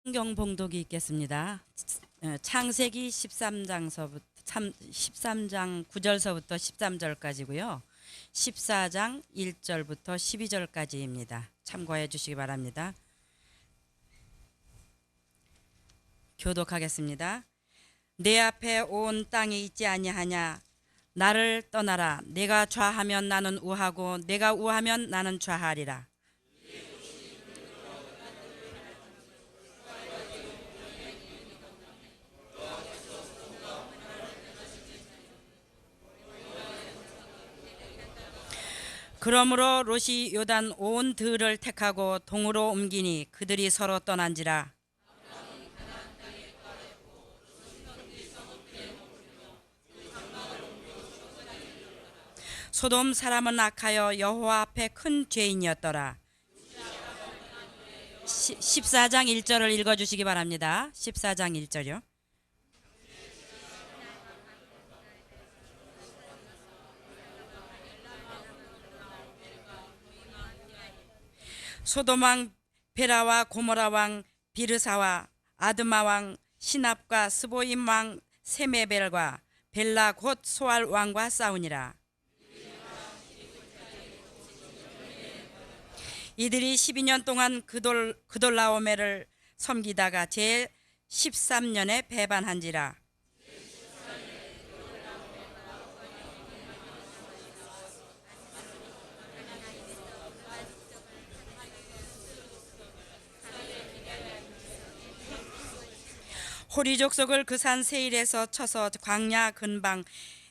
성경 봉독이 있겠습니다. 창세기 13장 9절서부터 13절까지고요. 14장 1절부터 12절까지입니다. 참고해 주시기 바랍니다. 교독하겠습니다. 내 앞에 온 땅이 있지 아니하냐? 나를 떠나라. 내가 좌하면 나는 우하고 내가 우하면 나는 좌하리라. 그러므로 롯이 요단 온 들을 택하고 동으로 옮기니 그들이 서로 떠난지라. 소돔 사람은 악하여 여호와 앞에 큰 죄인이었더라. 14장 1절을 읽어주시기 바랍니다. 14장 1절이요. 소돔 왕 베라와 고모라 왕 비르사와 아드마 왕 시납과 스보임 왕 세메벨과 벨라 곧 소알 왕과 싸우니라. 이들이 12년 동안 그돌라오메를 섬기다가 제 13년에 배반한지라. 호리 족속을 그 산 세일에서 쳐서 광야 근방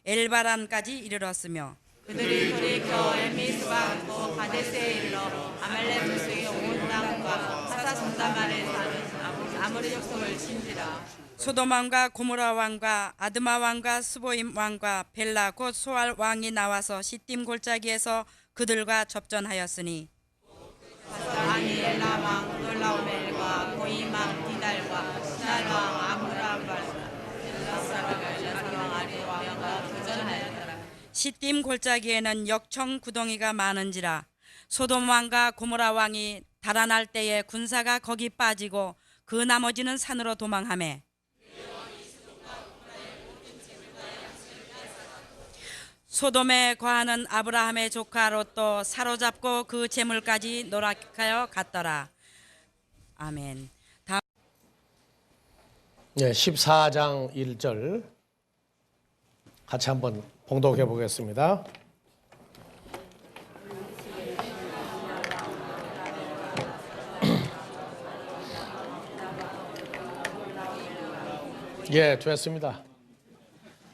엘바란까지 이르렀으며 그들이 돌이켜 엘미스와 또 가데스에 이르러 아말렉 족속의 온 땅과 사사손다만에 사는 아모리 족속을 친지라. 소돔 왕과 고모라 왕과 아드마 왕과 스보임 왕과 벨라 곧 소알 왕이 나와서 시딤 골짜기에서 그들과 접전하였으니 왕이 엘라 왕 돌라오멜과 고임 왕 디달과 시날 왕 아므라발과 엘라사라가 왕 아리와 왕과 교전하였더라. 시딤 골짜기에는 역청 구덩이가 많은지라. 소돔 왕과 고모라 왕이 달아날 때에 군사가 거기 빠지고 그 나머지는 산으로 도망하매 소돔에 거하는 아브라함의 조카 롯도 사로잡고 그 재물까지 노락하여 갔더라. 아멘. 다음 14장 1절 같이 한번 봉독해 보겠습니다. 예, 됐습니다.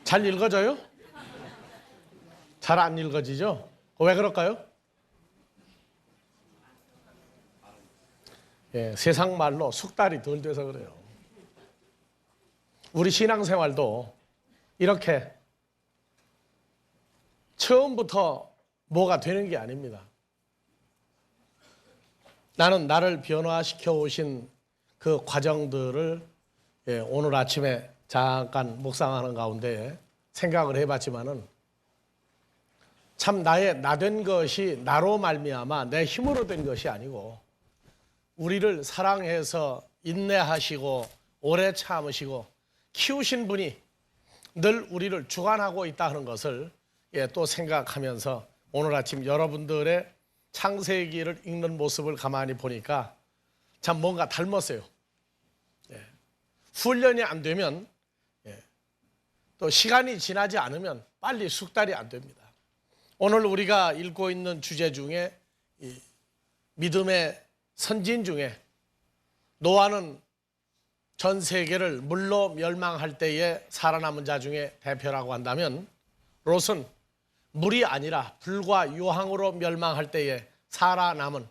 잘 읽어져요? 잘 안 읽어지죠? 왜 그럴까요? 예, 세상 말로 숙달이 덜 돼서 그래요. 우리 신앙생활도 이렇게 처음부터 뭐가 되는 게 아닙니다. 나는 나를 변화시켜 오신 그 과정들을 오늘 아침에 잠깐 묵상하는 가운데 생각을 해봤지만은 참 나의 나된 것이 나로 말미암아 내 힘으로 된 것이 아니고 우리를 사랑해서 인내하시고 오래 참으시고 키우신 분이 늘 우리를 주관하고 있다 하는 것을 또 생각하면서 오늘 아침 여러분들의 창세기를 읽는 모습을 가만히 보니까 참 뭔가 닮았어요. 훈련이 안 되면 또 시간이 지나지 않으면 빨리 숙달이 안 됩니다. 오늘 우리가 읽고 있는 주제 중에 믿음의 선진 중에 노아는 전 세계를 물로 멸망할 때에 살아남은 자 중에 대표라고 한다면 롯은 물이 아니라 불과 유황으로 멸망할 때에 살아남은,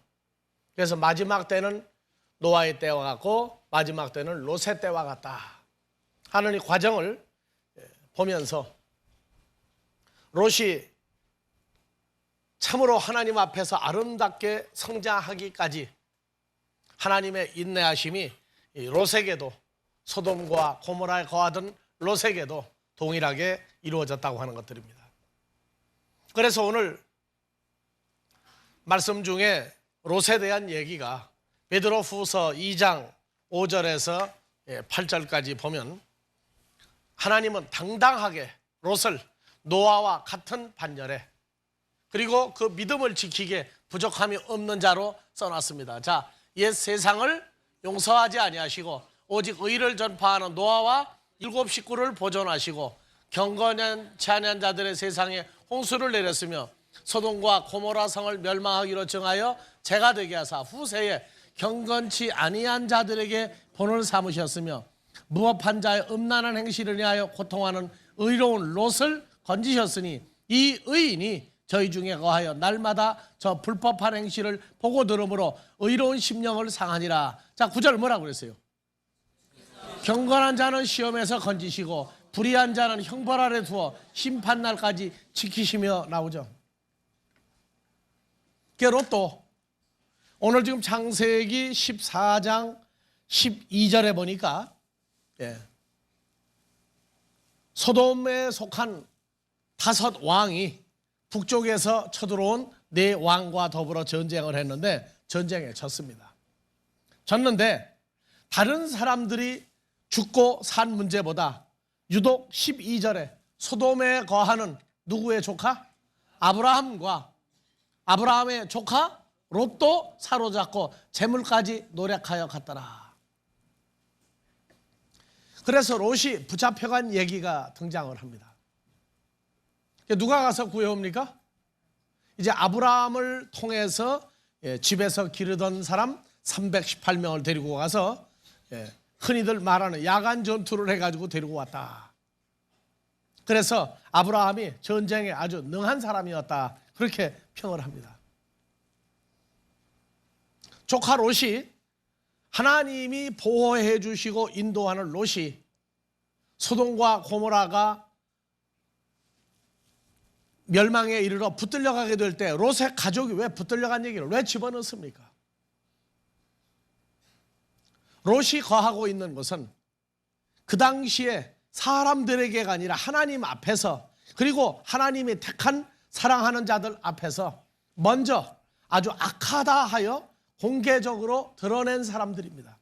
그래서 마지막 때는 노아의 때와 같고 마지막 때는 롯의 때와 같다 하는 이 과정을 보면서 롯이 참으로 하나님 앞에서 아름답게 성장하기까지 하나님의 인내하심이 롯에게도 소돔과 고모라에 거하던 롯에게도 동일하게 이루어졌다고 하는 것들입니다. 그래서 오늘 말씀 중에 롯에 대한 얘기가 베드로후서 2장 5절에서 8절까지 보면 하나님은 당당하게 롯을 노아와 같은 반열에 그리고 그 믿음을 지키게 부족함이 없는 자로 써놨습니다. 자, 옛 세상을 용서하지 아니하시고 오직 의를 전파하는 노아와 7 식구를 보존하시고 경건치 않은 자들의 세상에 홍수를 내렸으며 소돔과 고모라 성을 멸망하기로 정하여 재가 되게 하사 후세에 경건치 아니한 자들에게 본을 삼으셨으며 무업한 자의 음란한 행실을 위하여 고통하는 의로운 롯을 건지셨으니 이 의인이 저희 중에 거하여 날마다 저 불법한 행실을 보고 들으므로 의로운 심령을 상하니라. 자, 9절 뭐라고 그랬어요? 경건한 자는 시험에서 건지시고 불의한 자는 형벌 아래 두어 심판날까지 지키시며 나오죠. 롯도 오늘 지금 창세기 14장 12절에 보니까 소돔에 속한 5 왕이 북쪽에서 쳐들어온 4 왕과 더불어 전쟁을 했는데 전쟁에 졌습니다. 졌는데 다른 사람들이 죽고 산 문제보다 유독 12절에 소돔에 거하는 누구의 조카? 아브라함의 조카 롯도 사로잡고 재물까지 노력하여 갔더라. 그래서 롯이 붙잡혀간 얘기가 등장을 합니다. 누가 가서 구해옵니까? 이제 아브라함을 통해서 집에서 기르던 사람 318명을 데리고 가서 흔히들 말하는 야간 전투를 해가지고 데리고 왔다. 그래서 아브라함이 전쟁에 아주 능한 사람이었다. 그렇게 평을 합니다. 조카 롯이 하나님이 보호해 주시고 인도하는 롯이 소돔과 고모라가 멸망에 이르러 붙들려가게 될 때 롯의 가족이 왜 붙들려간 얘기를 왜 집어넣습니까? 롯이 거하고 있는 것은 그 당시에 사람들에게가 아니라 하나님 앞에서 그리고 하나님이 택한 사랑하는 자들 앞에서 먼저 아주 악하다 하여 공개적으로 드러낸 사람들입니다.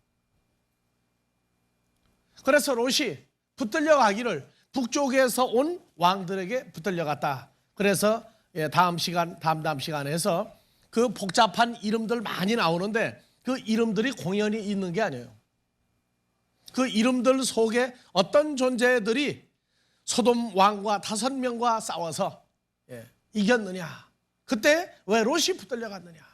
그래서 롯이 붙들려가기를 북쪽에서 온 왕들에게 붙들려갔다. 그래서 다음 시간에서 그 복잡한 이름들 많이 나오는데 그 이름들이 공연히 있는 게 아니에요. 그 이름들 속에 어떤 존재들이 소돔 왕과 5명과 싸워서 이겼느냐. 그때 왜 롯이 붙들려갔느냐.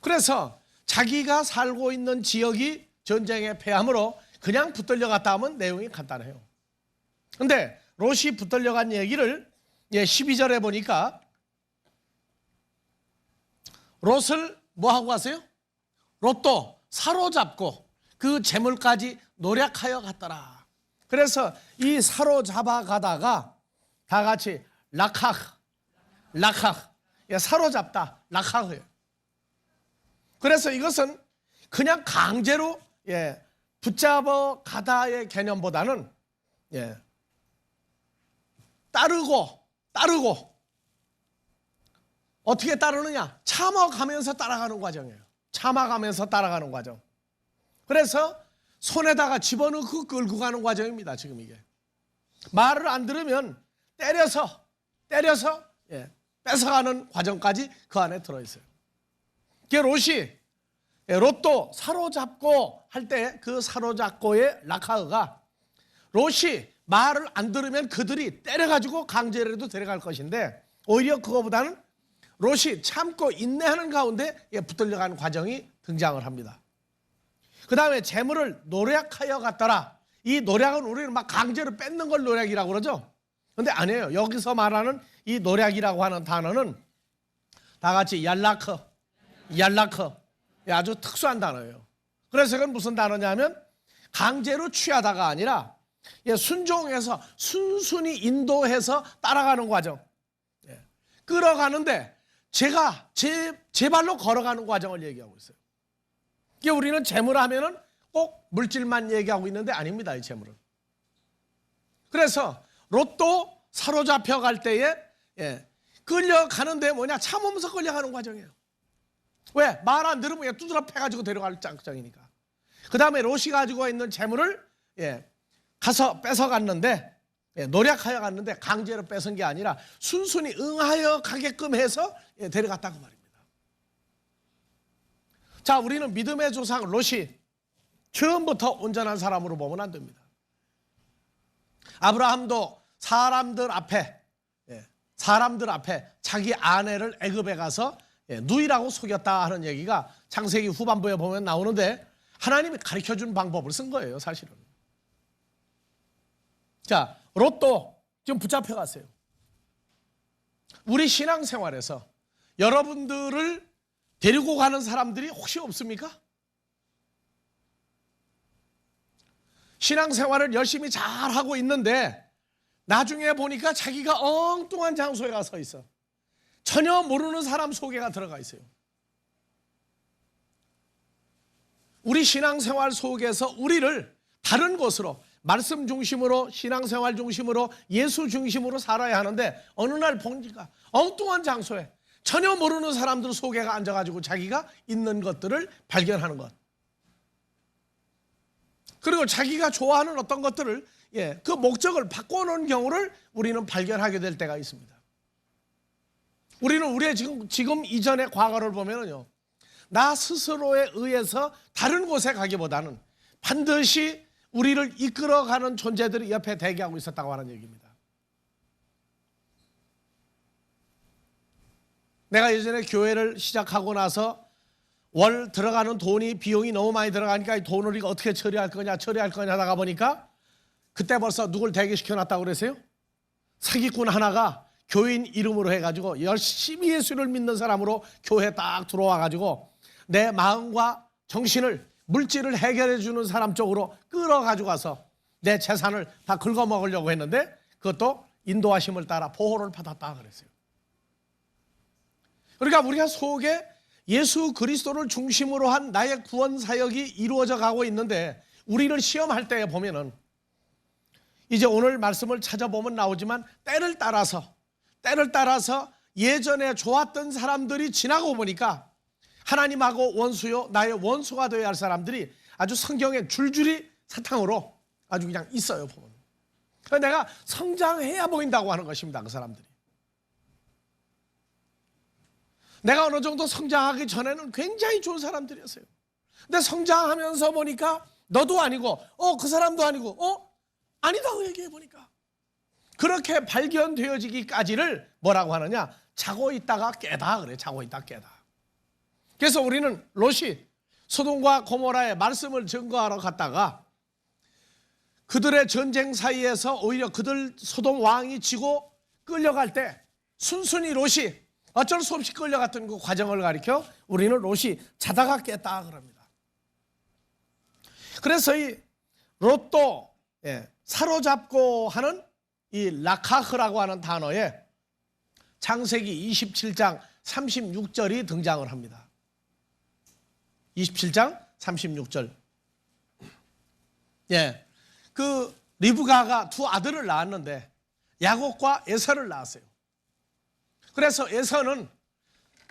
그래서 자기가 살고 있는 지역이 전쟁에 패함으로 그냥 붙들려갔다 하면 내용이 간단해요. 근데 롯이 붙들려간 얘기를 12절에 보니까 롯을 뭐 하고 갔어요? 롯도 사로잡고 그 재물까지 노력하여 갔더라. 그래서 이 사로잡아 가다가 다 같이 락학 사로잡다 락학이에요. 그래서 이것은 그냥 강제로 붙잡아 가다의 개념보다는 따르고 어떻게 따르느냐? 참아가면서 따라가는 과정이에요. 참아가면서 따라가는 과정. 그래서 손에다가 집어넣고 끌고 가는 과정입니다. 지금 이게 말을 안 들으면 때려서 뺏어가는 과정까지 그 안에 들어있어요. 롯도 사로잡고 할 때 그 사로잡고의 라카흐가 롯이 말을 안 들으면 그들이 때려가지고 강제로라도 데려갈 것인데 오히려 그거보다는 롯이 참고 인내하는 가운데 붙들려가는 과정이 등장을 합니다. 그 다음에 재물을 노력하여 갔더라. 이 노력은 우리는 막 강제로 뺏는 걸 노력이라고 그러죠. 그런데 아니에요. 여기서 말하는 이 노력이라고 하는 단어는 다 같이 얄라크 아주 특수한 단어예요. 그래서 그건 무슨 단어냐면 강제로 취하다가 아니라 순종해서 순순히 인도해서 따라가는 과정. 끌어가는데 제가 제 발로 걸어가는 과정을 얘기하고 있어요. 이게 우리는 재물 하면은 꼭 물질만 얘기하고 있는데 아닙니다. 이 재물은. 그래서 롯도 사로잡혀 갈 때에 끌려가는데 뭐냐? 참으면서 끌려가는 과정이에요. 왜? 말 안 들으면 두드러 패가지고 데려갈 작정이니까. 그 다음에 롯이 가지고 있는 재물을 가서 뺏어갔는데, 노력하여 갔는데 강제로 뺏은 게 아니라 순순히 응하여 가게끔 해서 데려갔다고 말입니다. 자, 우리는 믿음의 조상 롯이 처음부터 온전한 사람으로 보면 안 됩니다. 아브라함도 사람들 앞에 자기 아내를 애굽에 가서 누이라고 속였다 하는 얘기가 창세기 후반부에 보면 나오는데, 하나님이 가르쳐준 방법을 쓴 거예요, 사실은. 자, 롯도 지금 붙잡혀갔어요. 우리 신앙생활에서 여러분들을 데리고 가는 사람들이 혹시 없습니까? 신앙생활을 열심히 잘하고 있는데 나중에 보니까 자기가 엉뚱한 장소에 가서 있어. 전혀 모르는 사람 속에가 들어가 있어요. 우리 신앙생활 속에서 우리를 다른 곳으로, 말씀 중심으로, 신앙생활 중심으로, 예수 중심으로 살아야 하는데 어느 날 보니까 엉뚱한 장소에 전혀 모르는 사람들 속에가 앉아가지고 자기가 있는 것들을 발견하는 것. 그리고 자기가 좋아하는 어떤 것들을 그 목적을 바꿔놓은 경우를 우리는 발견하게 될 때가 있습니다. 우리는 우리의 지금 이전의 과거를 보면요, 나 스스로에 의해서 다른 곳에 가기보다는 반드시 우리를 이끌어가는 존재들이 옆에 대기하고 있었다고 하는 얘기입니다. 내가 예전에 교회를 시작하고 나서 월 들어가는 비용이 너무 많이 들어가니까 이 돈을 우리가 어떻게 처리할 거냐 하다가 보니까 그때 벌써 누굴 대기시켜놨다고 그랬어요? 사기꾼 하나가 교인 이름으로 해가지고 열심히 예수를 믿는 사람으로 교회에 딱 들어와가지고 내 마음과 정신을, 물질을 해결해 주는 사람 쪽으로 끌어가지고 와서 내 재산을 다 긁어먹으려고 했는데 그것도 인도하심을 따라 보호를 받았다 그랬어요. 그러니까 우리가 속에 예수 그리스도를 중심으로 한 나의 구원 사역이 이루어져 가고 있는데, 우리를 시험할 때에 보면은 이제 오늘 말씀을 찾아보면 나오지만 때를 따라서 예전에 좋았던 사람들이 지나고 보니까 하나님하고 원수요, 나의 원수가 되어야 할 사람들이 아주 성경에 줄줄이 사탕으로 아주 그냥 있어요, 보면. 그래서 내가 성장해야 보인다고 하는 것입니다, 그 사람들이. 내가 어느 정도 성장하기 전에는 굉장히 좋은 사람들이었어요. 근데 성장하면서 보니까 너도 아니고, 그 사람도 아니고, 아니다고 얘기해 보니까. 그렇게 발견되어지기까지를 뭐라고 하느냐? 자고 있다가 깨다 그래. 자고 있다 깨다. 그래서 우리는 롯이 소돔과 고모라의 말씀을 증거하러 갔다가 그들의 전쟁 사이에서 오히려 그들 소돔 왕이 지고 끌려갈 때 순순히 롯이 어쩔 수 없이 끌려갔던 그 과정을 가리켜 우리는 롯이 자다가 깼다 그럽니다. 그래서 이 롯도 사로잡고 하는 이 라카흐라고 하는 단어에 창세기 27장 36절이 등장을 합니다. 27장 36절. 그 리브가가 두 아들을 낳았는데 야곱과 에서를 낳았어요. 그래서 에서는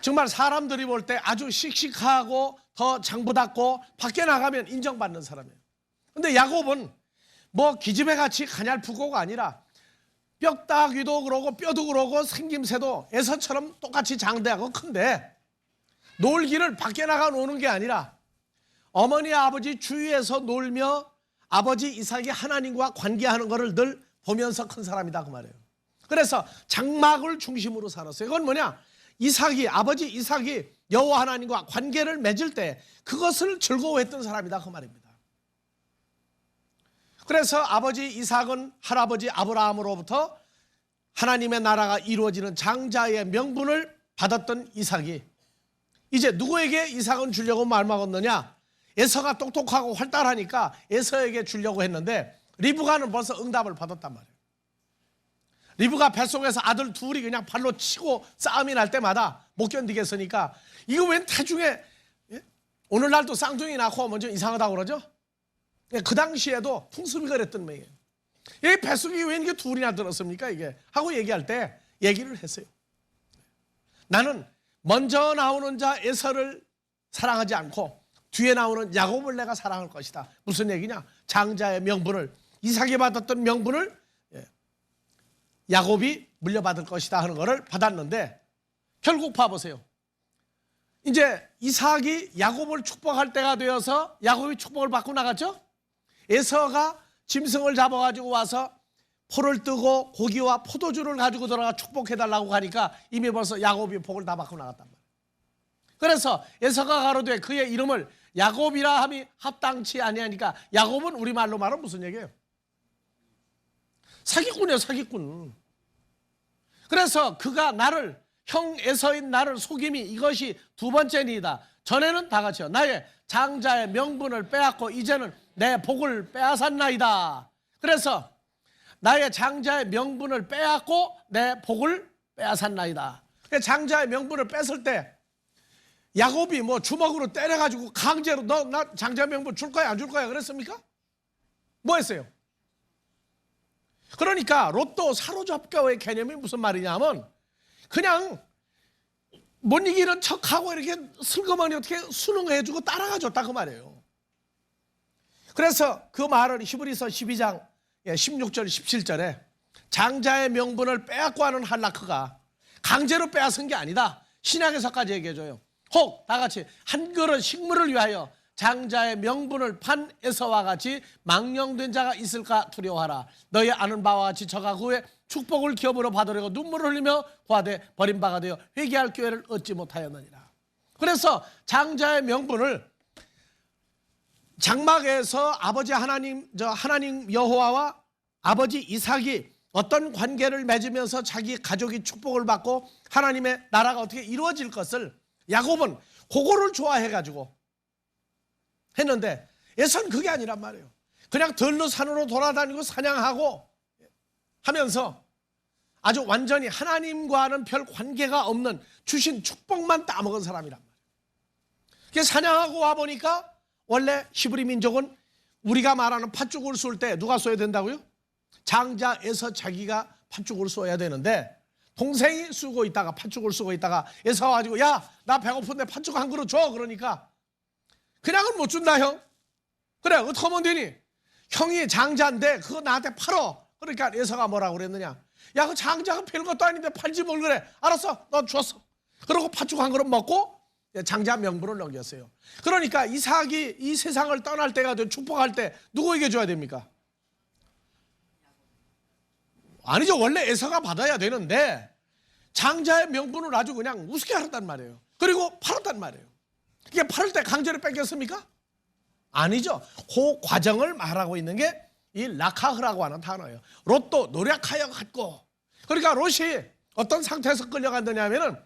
정말 사람들이 볼 때 아주 씩씩하고 더 장부답고 밖에 나가면 인정받는 사람이에요. 근데 야곱은 뭐 기집애 같이 가냘프고가 아니라 뼈다귀도 그러고 뼈도 그러고 생김새도 에서처럼 똑같이 장대하고 큰데 놀기를 밖에 나가 노는 게 아니라 어머니 아버지 주위에서 놀며 아버지 이삭이 하나님과 관계하는 것을 늘 보면서 큰 사람이다 그 말이에요. 그래서 장막을 중심으로 살았어요. 그건 뭐냐? 아버지 이삭이 여호와 하나님과 관계를 맺을 때 그것을 즐거워했던 사람이다 그 말입니다. 그래서 아버지 이삭은 할아버지 아브라함으로부터 하나님의 나라가 이루어지는 장자의 명분을 받았던 이삭이 이제 누구에게 이삭은 주려고 마음먹었느냐? 에서가 똑똑하고 활달하니까 에서에게 주려고 했는데 리브가는 벌써 응답을 받았단 말이에요. 리브가 뱃속에서 아들 둘이 그냥 발로 치고 싸움이 날 때마다 못 견디겠으니까 이거 웬 태중에 오늘날도 쌍둥이 낳고 먼저 이상하다고 그러죠? 그 당시에도 풍습이 그랬던 모양이에요. 이 뱃속이 왜 이게 둘이나 들었습니까? 이게 하고 얘기할 때 얘기를 했어요. 나는 먼저 나오는 자 에서를 사랑하지 않고 뒤에 나오는 야곱을 내가 사랑할 것이다. 무슨 얘기냐? 장자의 명분을, 이삭이 받았던 명분을 야곱이 물려받을 것이다 하는 것을 받았는데, 결국 봐보세요. 이제 이삭이 야곱을 축복할 때가 되어서 야곱이 축복을 받고 나갔죠. 에서가 짐승을 잡아가지고 와서 포를 뜨고 고기와 포도주를 가지고 들어가 축복해달라고 하니까 이미 벌써 야곱이 복을 다 받고 나갔단 말이에요. 그래서 에서가 가로되 그의 이름을 야곱이라 함이 합당치 아니하니까, 야곱은 우리말로 말하면 무슨 얘기예요? 사기꾼이에요, 사기꾼. 그래서 그가 나를, 형 에서인 나를 속임이 이것이 두 번째니이다. 전에는 다 같이요, 나의 장자의 명분을 빼앗고 이제는 내 복을 빼앗았나이다. 그래서 나의 장자의 명분을 빼앗고 내 복을 빼앗았나이다. 장자의 명분을 뺐을 때 야곱이 뭐 주먹으로 때려가지고 강제로 너 나 장자의 명분 줄 거야 안 줄 거야 그랬습니까? 뭐 했어요? 그러니까 로또 사로잡기의 개념이 무슨 말이냐면, 그냥 못 이기는 척하고 이렇게 슬그머니 어떻게 순응해주고 따라가줬다 그 말이에요. 그래서 그 말을 히브리서 12장 16절 17절에 장자의 명분을 빼앗고 하는 할라크가 강제로 빼앗은 게 아니다, 신약에서까지 얘기해줘요. 혹 다 같이 한 그릇 식물을 위하여 장자의 명분을 판 에서와 같이 망령된 자가 있을까 두려워하라. 너희 아는 바와 같이 저가 그 후에 축복을 기업으로 받으려고 눈물을 흘리며 구하되 버림바가 되어 회개할 기회를 얻지 못하였느니라. 그래서 장자의 명분을 장막에서 아버지 하나님 여호와와 아버지 이삭이 어떤 관계를 맺으면서 자기 가족이 축복을 받고 하나님의 나라가 어떻게 이루어질 것을 야곱은 그거를 좋아해가지고 했는데, 에서는 그게 아니란 말이에요. 그냥 들로 산으로 돌아다니고 사냥하고 하면서 아주 완전히 하나님과는 별 관계가 없는 주신 축복만 따먹은 사람이란 말이에요. 사냥하고 와보니까 원래 히브리 민족은 우리가 말하는 팥죽을 쏠 때 누가 쏘야 된다고요? 장자에서 자기가 팥죽을 쏘야 되는데, 동생이 쏘고 있다가 팥죽을 쏘고 있다가 에서 와가지고 야, 나 배고픈데 팥죽 한 그릇 줘. 그러니까 그냥은 못 준다 형. 그래 어떻게 하면 되니? 형이 장자인데 그거 나한테 팔어. 그러니까 에서가 뭐라고 그랬느냐? 야, 그 장자가 별것도 아닌데 팔지 뭘 그래. 알았어, 너 줬어. 그러고 팥죽 한 그릇 먹고 장자 명분을 넘겼어요. 그러니까 이삭이 이 세상을 떠날 때가 돼 축복할 때 누구에게 줘야 됩니까? 아니죠. 원래 에서가 받아야 되는데 장자의 명분을 아주 그냥 우습게 하였단 말이에요. 그리고 팔았단 말이에요. 이게 팔을 때 강제로 뺏겼습니까? 아니죠. 그 과정을 말하고 있는 게 이 라카흐라고 하는 단어예요. 롯도 노력하여 갔고, 그러니까 롯이 어떤 상태에서 끌려간다냐 하면은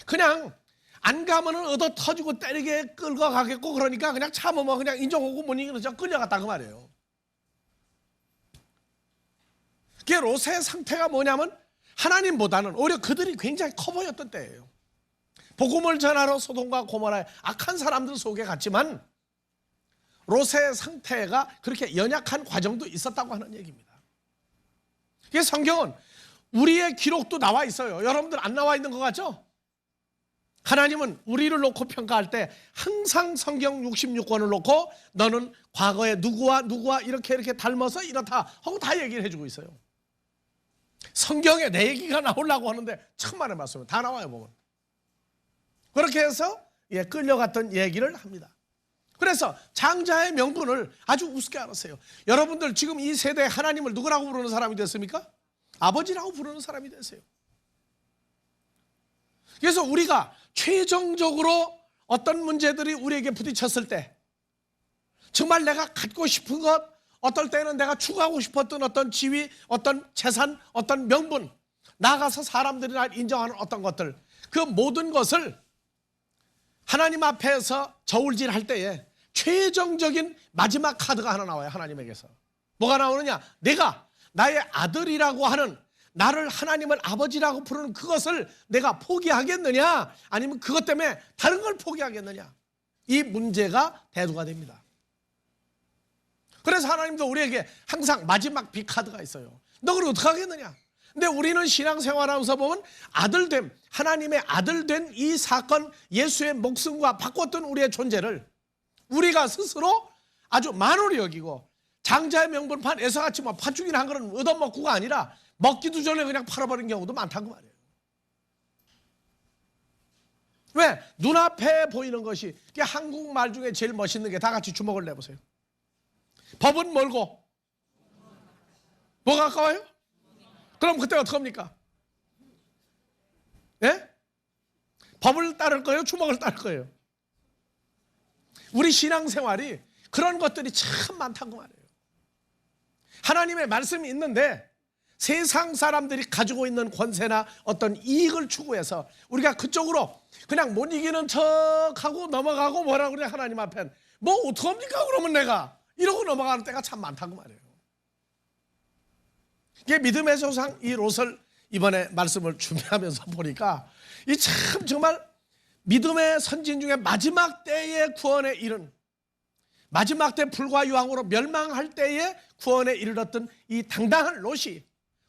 그냥 안 가면은 얻어 터지고 때리게 끌고 가겠고, 그러니까 그냥 참으면 그냥 인정하고 못 이기는 저 끌려갔다 그 말이에요. 그게 롯의 상태가 뭐냐면 하나님보다는 오히려 그들이 굉장히 커 보였던 때예요. 복음을 전하러 소돔과 고모라의 악한 사람들 속에 갔지만 롯의 상태가 그렇게 연약한 과정도 있었다고 하는 얘기입니다. 이게 성경은 우리의 기록도 나와 있어요. 여러분들 안 나와 있는 것 같죠? 하나님은 우리를 놓고 평가할 때 항상 성경 66권을 놓고 너는 과거에 누구와 이렇게 닮아서 이렇다 하고 다 얘기를 해주고 있어요. 성경에 내 얘기가 나오려고 하는데 천만의 말씀을 다 나와요 보면. 그렇게 해서 끌려갔던 얘기를 합니다. 그래서 장자의 명분을 아주 우습게 알았어요. 여러분들 지금 이 세대에 하나님을 누구라고 부르는 사람이 됐습니까? 아버지라고 부르는 사람이 됐어요. 그래서 우리가 최종적으로 어떤 문제들이 우리에게 부딪혔을 때 정말 내가 갖고 싶은 것, 어떨 때는 내가 추구하고 싶었던 어떤 지위, 어떤 재산, 어떤 명분, 나아가서 사람들이 날 인정하는 어떤 것들, 그 모든 것을 하나님 앞에서 저울질할 때에 최종적인 마지막 카드가 하나 나와요. 하나님에게서 뭐가 나오느냐? 내가 나의 아들이라고 하는, 나를 하나님을 아버지라고 부르는 그것을 내가 포기하겠느냐, 아니면 그것 때문에 다른 걸 포기하겠느냐, 이 문제가 대두가 됩니다. 그래서 하나님도 우리에게 항상 마지막 빅카드가 있어요. 너 그걸 어떻게 하겠느냐? 근데 우리는 신앙생활하면서 보면 아들됨, 하나님의 아들된 이 사건, 예수의 목숨과 바꿨던 우리의 존재를 우리가 스스로 아주 만홀히 여기고 장자의 명분판 에서같이 뭐 팥죽이나 한 그릇 얻어먹고가 아니라 먹기도 전에 그냥 팔아버린 경우도 많다고 말이에요. 왜? 눈앞에 보이는 것이, 한국말 중에 제일 멋있는 게, 다 같이 주먹을 내보세요. 법은 멀고 뭐가 가까워요? 그럼 그때 어떡합니까? 예? 법을 따를 거예요? 주먹을 따를 거예요? 우리 신앙생활이 그런 것들이 참 많다고 말해요. 하나님의 말씀이 있는데 세상 사람들이 가지고 있는 권세나 어떤 이익을 추구해서 우리가 그쪽으로 그냥 못 이기는 척하고 넘어가고, 뭐라고 그래, 하나님 앞엔 뭐 어떡합니까 그러면 내가, 이러고 넘어가는 때가 참 많다고 말해요. 이게 믿음의 조상 이 롯을 이번에 말씀을 준비하면서 보니까 이 참 정말 믿음의 선진 중에 마지막 때의 구원에 이른, 마지막 때 불과 유황으로 멸망할 때의 구원에 이르렀던 이 당당한 롯이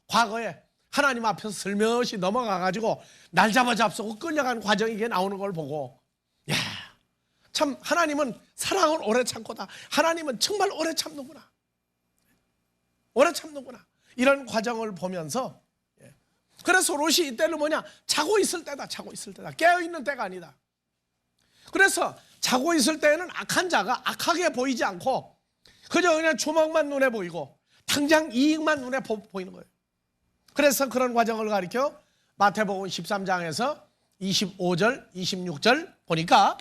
과거에 하나님 앞에서 슬며시 넘어가가지고 날 잡아잡수고 끌려간 과정이 이게 나오는 걸 보고, 야, 참 하나님은 사랑을 오래 참고다, 하나님은 정말 오래 참는구나, 오래 참는구나, 이런 과정을 보면서, 그래서 롯이 이때는 뭐냐, 자고 있을 때다, 자고 있을 때다, 깨어있는 때가 아니다. 그래서 자고 있을 때에는 악한 자가 악하게 보이지 않고 그저 그냥 조목만 눈에 보이고 당장 이익만 눈에 보이는 거예요. 그래서 그런 과정을 가리켜 마태복음 13장에서 25절, 26절 보니까,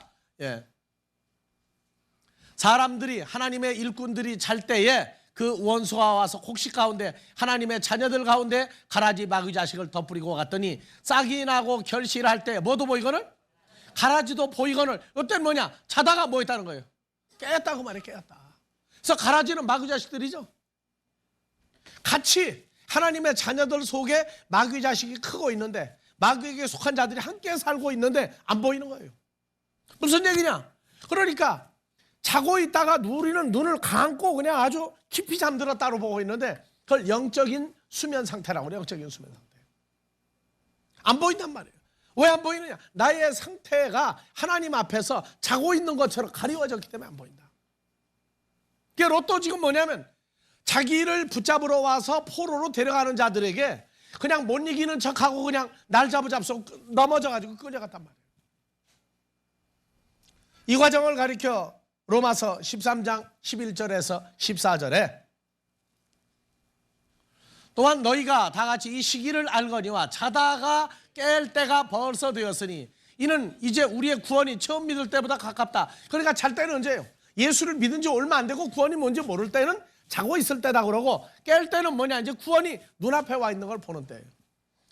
사람들이, 하나님의 일꾼들이 잘 때에 그 원수가 와서 곡식 가운데, 하나님의 자녀들 가운데 가라지 마귀 자식을 덧뿌리고 갔더니 싹이 나고 결실할 때 뭐도 보이거늘, 가라지도 보이거늘, 이때는 뭐냐, 자다가 뭐 했다는 거예요? 깨었다고 말해, 깨었다. 그래서 가라지는 마귀 자식들이죠. 같이 하나님의 자녀들 속에 마귀 자식이 크고 있는데, 마귀에게 속한 자들이 함께 살고 있는데 안 보이는 거예요. 무슨 얘기냐? 그러니까 자고 있다가 우리는 눈을 감고 그냥 아주 깊이 잠들었다고 보고 있는데, 그걸 영적인 수면 상태라고 그래요. 영적인 수면 상태. 안 보인단 말이에요. 왜 안 보이느냐? 나의 상태가 하나님 앞에서 자고 있는 것처럼 가리워졌기 때문에 안 보인다. 그게 로또 지금 뭐냐면, 자기를 붙잡으러 와서 포로로 데려가는 자들에게 그냥 못 이기는 척하고 그냥 날 잡아잡서 넘어져가지고 끌려갔단 말이에요. 이 과정을 가리켜 로마서 13장 11절에서 14절에 또한 너희가 다 같이 이 시기를 알거니와 자다가 깰 때가 벌써 되었으니 이는 이제 우리의 구원이 처음 믿을 때보다 가깝다. 그러니까 잘 때는 언제예요? 예수를 믿은 지 얼마 안 되고 구원이 뭔지 모를 때는 자고 있을 때다 그러고, 깰 때는 뭐냐, 이제 구원이 눈앞에 와 있는 걸 보는 때예요.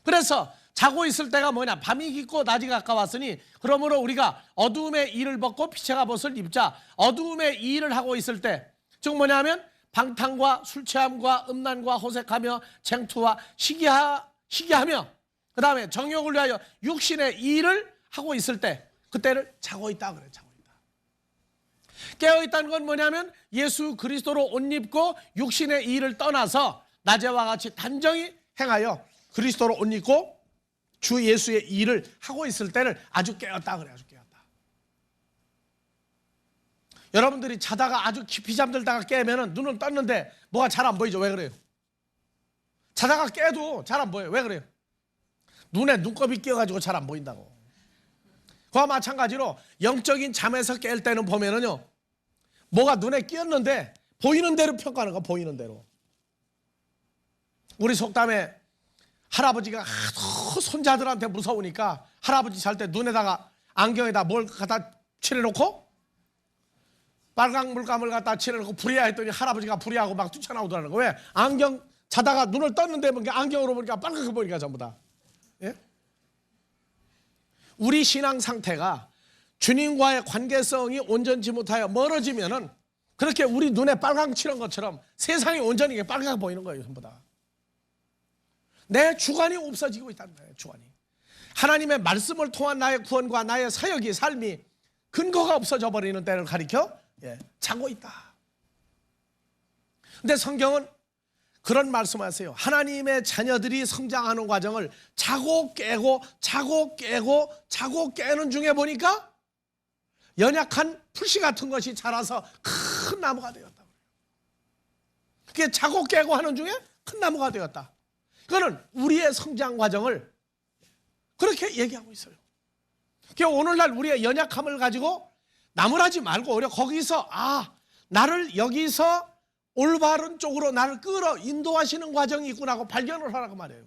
그래서 자고 있을 때가 뭐냐, 밤이 깊고 낮이 가까웠으니 그러므로 우리가 어두움의 일을 벗고 빛의 옷을 입자. 어두움의 일을 하고 있을 때, 즉 뭐냐면 방탕과 술 취함과 음란과 호색하며 쟁투와 시기하며 그 다음에 정욕을 위하여 육신의 일을 하고 있을 때, 그때를 자고 있다 그래요. 자고 있다. 깨어있다는 건 뭐냐면 예수 그리스도로 옷 입고 육신의 일을 떠나서 낮에와 같이 단정히 행하여 그리스도로 옷 입고 주 예수의 일을 하고 있을 때를 아주 깨었다 그래요. 아주 깨었다. 여러분들이 자다가 아주 깊이 잠들다가 깨면은 눈을 떴는데 뭐가 잘 안 보이죠? 왜 그래요? 자다가 깨도 잘 안 보여요. 왜 그래요? 눈에 눈곱이 끼어가지고 잘 안 보인다고. 그와 마찬가지로 영적인 잠에서 깰 때는 보면은요, 뭐가 눈에 끼었는데 보이는 대로 평가하는 거, 보이는 대로. 우리 속담에 할아버지가 하도 손자들한테 무서우니까 할아버지 잘 때 눈에다가 안경에다 뭘 갖다 칠해놓고 빨강 물감을 갖다 칠해놓고 불이야 했더니 할아버지가 불이하고 막 뛰쳐나오더라는 거. 왜? 안경 자다가 눈을 떴는데 뭔가 안경으로 보니까 빨갛게 보이니까 전부 다. 예? 우리 신앙 상태가 주님과의 관계성이 온전치 못하여 멀어지면은 그렇게 우리 눈에 빨강 칠한 것처럼 세상이 온전히 빨갛게 보이는 거예요. 전부 다. 내 주관이 없어지고 있다는 거예요. 주관이. 하나님의 말씀을 통한 나의 구원과 나의 사역이, 삶이 근거가 없어져 버리는 때를 가리켜 자고 있다. 근데 성경은 그런 말씀하세요. 하나님의 자녀들이 성장하는 과정을 자고 깨고 자고 깨고 자고 깨는 중에 보니까 연약한 풀씨 같은 것이 자라서 큰 나무가 되었다. 그게 자고 깨고 하는 중에 큰 나무가 되었다. 그거는 우리의 성장 과정을 그렇게 얘기하고 있어요. 그러니까 오늘날 우리의 연약함을 가지고 나무라지 말고 오히려 거기서 나를 여기서 올바른 쪽으로 나를 끌어 인도하시는 과정이 있구나 하고 발견을 하라고 말해요.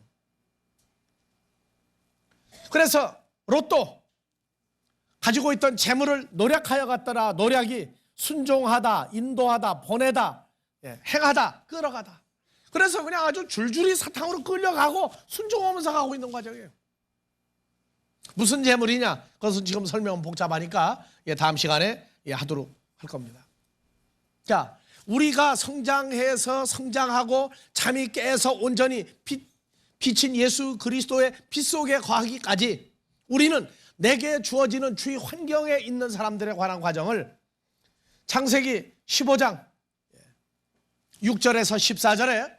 그래서 롯도 가지고 있던 재물을 노력하여 갔더라. 노력이 순종하다, 인도하다, 보내다, 행하다, 끌어가다. 그래서 그냥 아주 줄줄이 사탕으로 끌려가고 순종하면서 가고 있는 과정이에요. 무슨 재물이냐? 그것은 지금 설명은 복잡하니까 다음 시간에 하도록 할 겁니다. 자, 우리가 성장해서 성장하고 잠이 깨서 온전히 빛인 예수 그리스도의 빛 속에 거하기까지 우리는 내게 주어지는 주위 환경에 있는 사람들에 관한 과정을 창세기 15장 6절에서 14절에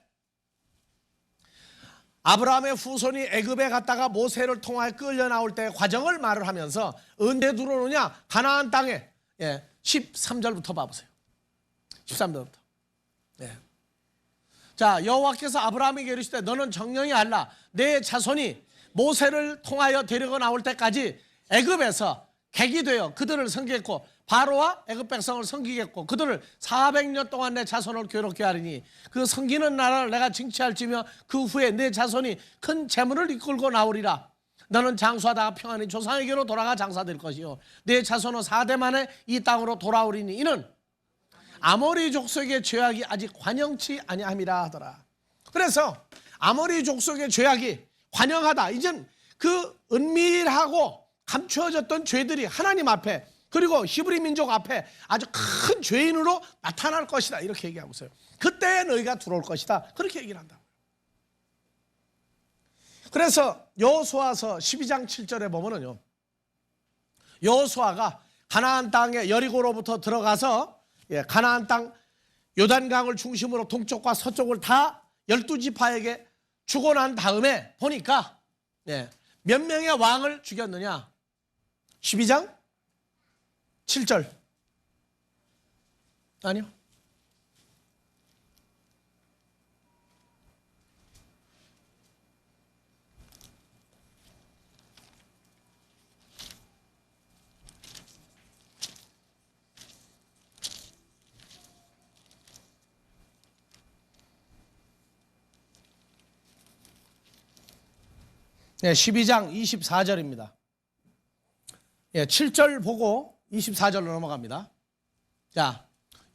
아브라함의 후손이 애굽에 갔다가 모세를 통하여 끌려 나올 때의 과정을 말을 하면서 언제 들어오느냐? 가나안 땅에 13절부터 봐보세요. 13절부터. 자, 여호와께서 아브라함에게 이르시되 너는 정령이 알라. 내 자손이 모세를 통하여 데리고 나올 때까지 애굽에서 객이 되어 그들을 섬기겠고 바로와 애굽 백성을 섬기겠고 그들을 400년 동안 내 자손을 괴롭게 하리니 그 섬기는 나라를 내가 징치할지며 그 후에 내 자손이 큰 재물을 이끌고 나오리라. 너는 장수하다가 평안히 조상에게로 돌아가 장사될 것이요 내 자손은 4대 만에 이 땅으로 돌아오리니 이는 아모리 족속의 죄악이 아직 관영치 아니함이라 하더라. 그래서 아모리 족속의 죄악이 관영하다. 이젠 그 은밀하고 감추어졌던 죄들이 하나님 앞에 그리고 히브리 민족 앞에 아주 큰 죄인으로 나타날 것이다. 이렇게 얘기하고 있어요. 그때 너희가 들어올 것이다. 그렇게 얘기를 한다. 그래서 여호수아서 12장 7절에 보면은요. 여호수아가 가나안 땅에 여리고로부터 들어가서 가나안 땅 요단강을 중심으로 동쪽과 서쪽을 다 12지파에게 주고 난 다음에 보니까 몇 명의 왕을 죽였느냐? 12장 7절 아니요. 네, 12장 24절입니다. 7절 보고 24절로 넘어갑니다. 자,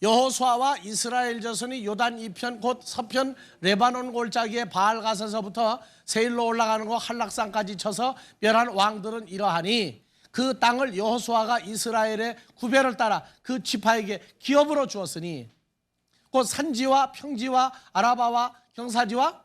여호수아와 이스라엘 자손이 요단 이편 곧 서편 레바논 골짜기의 바알가서서부터 세일로 올라가는 곳 한락산까지 쳐서 멸한 왕들은 이러하니 그 땅을 여호수아가 이스라엘의 구별을 따라 그 지파에게 기업으로 주었으니 곧 산지와 평지와 아라바와 경사지와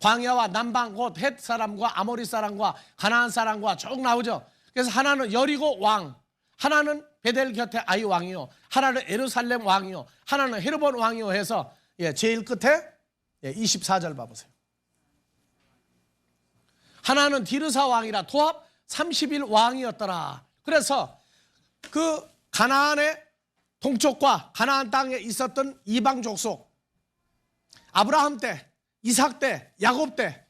광야와 남방 곧 헷 사람과 아모리 사람과 가나안 사람과 쭉 나오죠. 그래서 하나는 여리고 왕, 하나는 베델 곁에 아이 왕이요, 하나는 예루살렘 왕이요, 하나는 헤르본 왕이요 해서 제일 끝에 24절 봐보세요. 하나는 디르사 왕이라 도합 30일 왕이었더라. 그래서 그 가나안의 동쪽과 가나안 땅에 있었던 이방 족속 아브라함 때 이삭 때, 야곱 때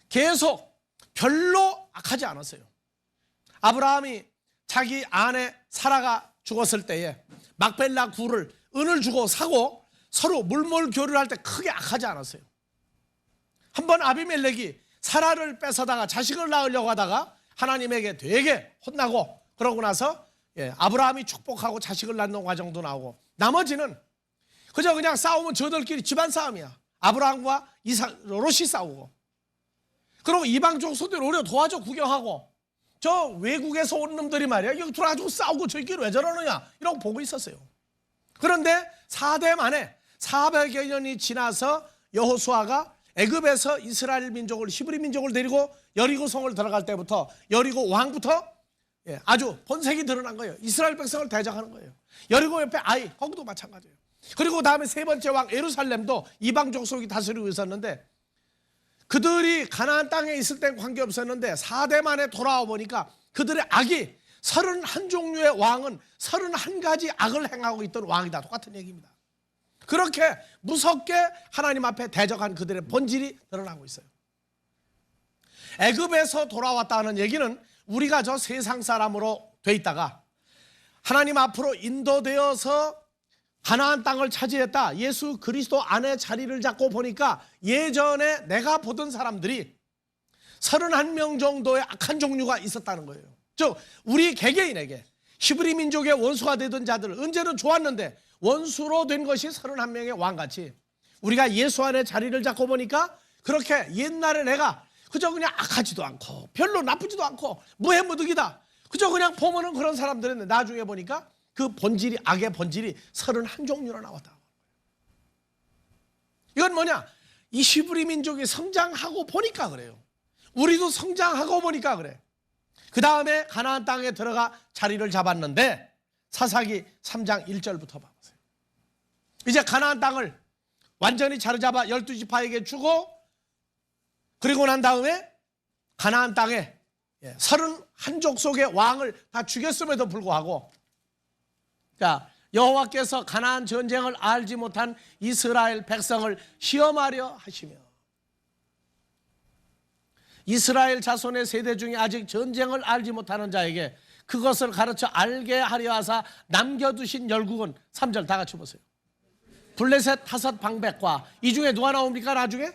계속 별로 악하지 않았어요. 아브라함이 자기 아내 사라가 죽었을 때에 막벨라 굴을 은을 주고 사고 서로 물몰 교류를 할 때 크게 악하지 않았어요. 한번 아비멜렉이 사라를 뺏어다가 자식을 낳으려고 하다가 하나님에게 되게 혼나고 그러고 나서 아브라함이 축복하고 자식을 낳는 과정도 나오고 나머지는 그냥 싸우면 저들끼리 집안 싸움이야. 아브라함과 이삭, 롯이 싸우고 그리고 이방 족속들 오히려 도와줘 구경하고 저 외국에서 온 놈들이 말이야 여기 들어가지고 싸우고 저희끼리 왜 저러느냐 이러고 보고 있었어요. 그런데 4대 만에 400여 년이 지나서 여호수아가 애굽에서 이스라엘 민족을 히브리 민족을 데리고 여리고성을 들어갈 때부터 여리고 왕부터 아주 본색이 드러난 거예요. 이스라엘 백성을 대적하는 거예요. 여리고 옆에 아이 거기도 마찬가지예요. 그리고 다음에 세 번째 왕 예루살렘도 이방 족속이 다스리고 있었는데 그들이 가나안 땅에 있을 땐 관계없었는데 4대 만에 돌아와 보니까 그들의 악이 31종류의 왕은 31가지 악을 행하고 있던 왕이다. 똑같은 얘기입니다. 그렇게 무섭게 하나님 앞에 대적한 그들의 본질이 드러나고 있어요. 애굽에서 돌아왔다는 얘기는 우리가 저 세상 사람으로 돼 있다가 하나님 앞으로 인도되어서 가나안 땅을 차지했다. 예수 그리스도 안에 자리를 잡고 보니까 예전에 내가 보던 사람들이 31명 정도의 악한 종류가 있었다는 거예요. 즉 우리 개개인에게 히브리 민족의 원수가 되던 자들 언제는 좋았는데 원수로 된 것이 31명의 왕같이 우리가 예수 안에 자리를 잡고 보니까 그렇게 옛날에 내가 그저 그냥 악하지도 않고 별로 나쁘지도 않고 무해무득이다. 그저 그냥 보면은 그런 사람들인데 나중에 보니까 그 본질이 악의 본질이 31종류나 나왔다. 이건 뭐냐? 이 히브리 민족이 성장하고 보니까 그래요. 우리도 성장하고 보니까 그래. 그 다음에 가나안 땅에 들어가 자리를 잡았는데 사사기 3장 1절부터 봐보세요. 이제 가나안 땅을 완전히 자리 잡아 12지파에게 주고 그리고 난 다음에 가나안 땅에 31족속의 왕을 다 죽였음에도 불구하고 자 여호와께서 가나안 전쟁을 알지 못한 이스라엘 백성을 시험하려 하시며 이스라엘 자손의 세대 중에 아직 전쟁을 알지 못하는 자에게 그것을 가르쳐 알게 하려 하사 남겨두신 열국은 3절 다 같이 보세요. 블레셋 다섯 방백과 이 중에 누가 나옵니까 나중에?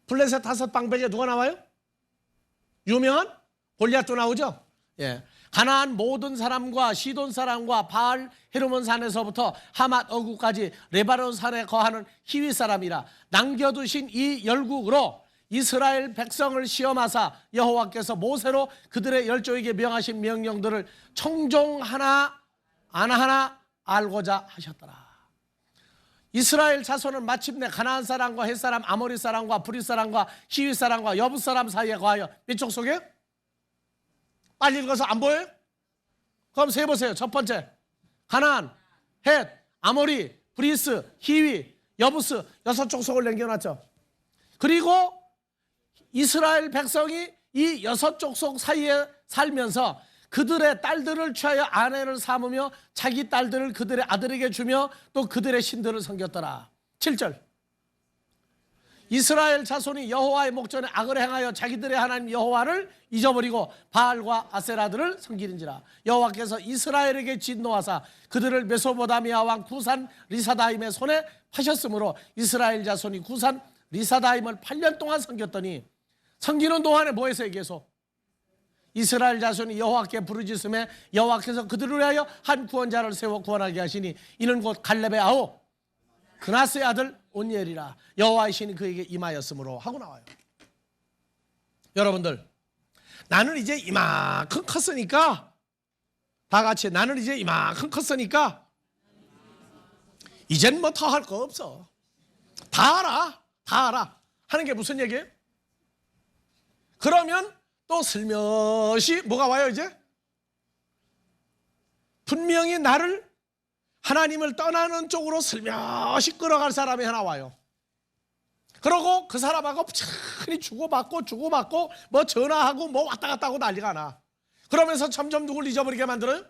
블레셋 다섯 방백에 누가 나와요? 유명한 골리앗도 나오죠. 예. 가나안 모든 사람과 시돈 사람과 바알 헤르몬 산에서부터 하맛 어구까지 레바논 산에 거하는 히위 사람이라 남겨두신 이 열국으로 이스라엘 백성을 시험하사 여호와께서 모세로 그들의 열조에게 명하신 명령들을 청종 하나 안 하나 알고자 하셨더라. 이스라엘 자손은 마침내 가나안 사람과 헷 사람, 아모리 사람과 브릿 사람과 히위 사람과 여부 사람 사이에 거하여 몇 족속이에요? 빨리 읽어서 안 보여요? 그럼 세보세요. 첫 번째 가나안, 헷, 아모리, 브리스, 히위, 여부스 6족속을 남겨놨죠. 그리고 이스라엘 백성이 이 6족속 사이에 살면서 그들의 딸들을 취하여 아내를 삼으며 자기 딸들을 그들의 아들에게 주며 또 그들의 신들을 섬겼더라. 7절 이스라엘 자손이 여호와의 목전에 악을 행하여 자기들의 하나님 여호와를 잊어버리고 바알과 아세라들을 섬기는지라. 여호와께서 이스라엘에게 진노하사 그들을 메소포타미아 왕 구산 리사다임의 손에 파셨으므로 이스라엘 자손이 구산 리사다임을 8년 동안 섬겼더니 섬기는 동안에 뭐 했어요? 계속 이스라엘 자손이 여호와께 부르짖음에 여호와께서 그들을 위하여 한 구원자를 세워 구원하게 하시니 이는 곧 갈렙의 아우 그나스의 아들 온니엘이라. 여호와의 신이 그에게 임하였으므로 하고 나와요. 여러분들 나는 이제 이만큼 컸으니까 다 같이 나는 이제 이만큼 컸으니까 이젠 뭐 더 할 거 없어. 다 알아 하는 게 무슨 얘기예요? 그러면 또 슬며시 뭐가 와요 이제? 분명히 나를 하나님을 떠나는 쪽으로 슬며시 끌어갈 사람이 하나 와요. 그러고 그 사람하고 천천히 주고받고 뭐 전화하고 뭐 왔다 갔다 하고 난리가 나. 그러면서 점점 누굴 잊어버리게 만들어요?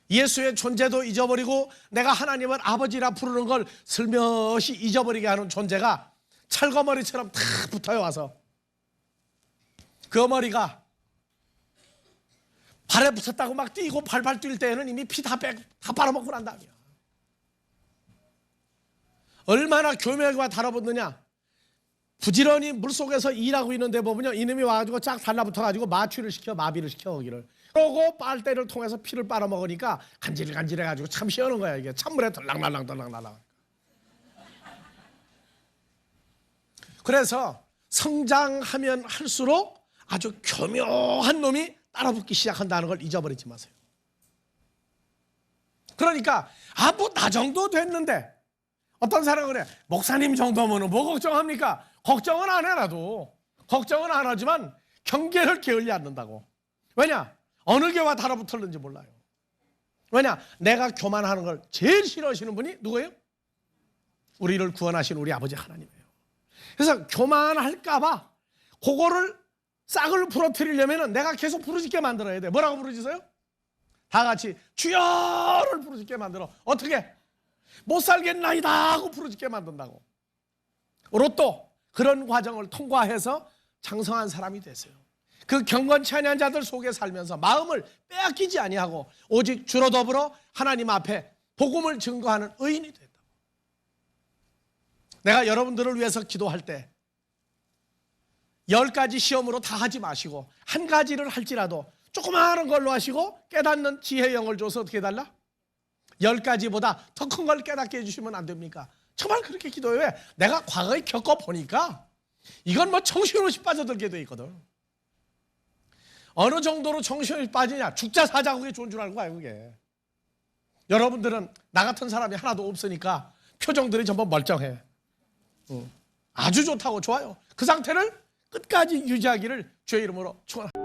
예수의 존재도 잊어버리고 내가 하나님을 아버지라 부르는 걸 슬며시 잊어버리게 하는 존재가 철거머리처럼 탁 붙어요. 와서 그 머리가 발에 붙었다고 막 뛰고 발발 뛸 때에는 이미 피 다 빨아먹고 난 다음이야. 얼마나 교묘하게 달아붙느냐. 부지런히 물속에서 일하고 있는데 보면요 이놈이 와가지고 쫙 달라붙어가지고 마취를 시켜 마비를 시켜 거기를. 그러고 빨대를 통해서 피를 빨아먹으니까 간질간질해가지고 참 시원한 거야. 이게 찬물에 덜랑날랑. 그래서 성장하면 할수록 아주 교묘한 놈이 따라붙기 시작한다는 걸 잊어버리지 마세요. 그러니까 뭐 나 정도 됐는데 어떤 사람은 그래 목사님 정도면 뭐 걱정합니까? 걱정은 안 해라도 걱정은 안 하지만 경계를 게을리 않는다고. 왜냐? 어느 교와 달아붙었는지 몰라요. 왜냐? 내가 교만하는 걸 제일 싫어하시는 분이 누구예요? 우리를 구원하신 우리 아버지 하나님이에요. 그래서 교만할까 봐 그거를 싹을 부러뜨리려면 내가 계속 부르짖게 만들어야 돼. 뭐라고 부르짖어요? 다 같이 주여를 부르짖게 만들어. 어떻게? 못 살겠나이다 하고 부르짖게 만든다고. 로또 그런 과정을 통과해서 장성한 사람이 됐어요. 그 경건치 아니한 자들 속에 살면서 마음을 빼앗기지 아니하고 오직 주로 더불어 하나님 앞에 복음을 증거하는 의인이 됐다. 내가 여러분들을 위해서 기도할 때 10가지 시험으로 다 하지 마시고 한 가지를 할지라도 조그마한 걸로 하시고 깨닫는 지혜의 영을 줘서 어떻게 해달라? 10가지보다 더 큰 걸 깨닫게 해주시면 안 됩니까? 정말 그렇게 기도해. 왜? 내가 과거에 겪어보니까 이건 뭐 정신없이 빠져들게 돼 있거든. 어느 정도로 정신없이 빠지냐? 죽자 사자 그게 좋은 줄 알고 가요 그게. 여러분들은 나 같은 사람이 하나도 없으니까 표정들이 전부 멀쩡해. 아주 좋다고 좋아요. 그 상태를 끝까지 유지하기를 주의 이름으로 축원합니다.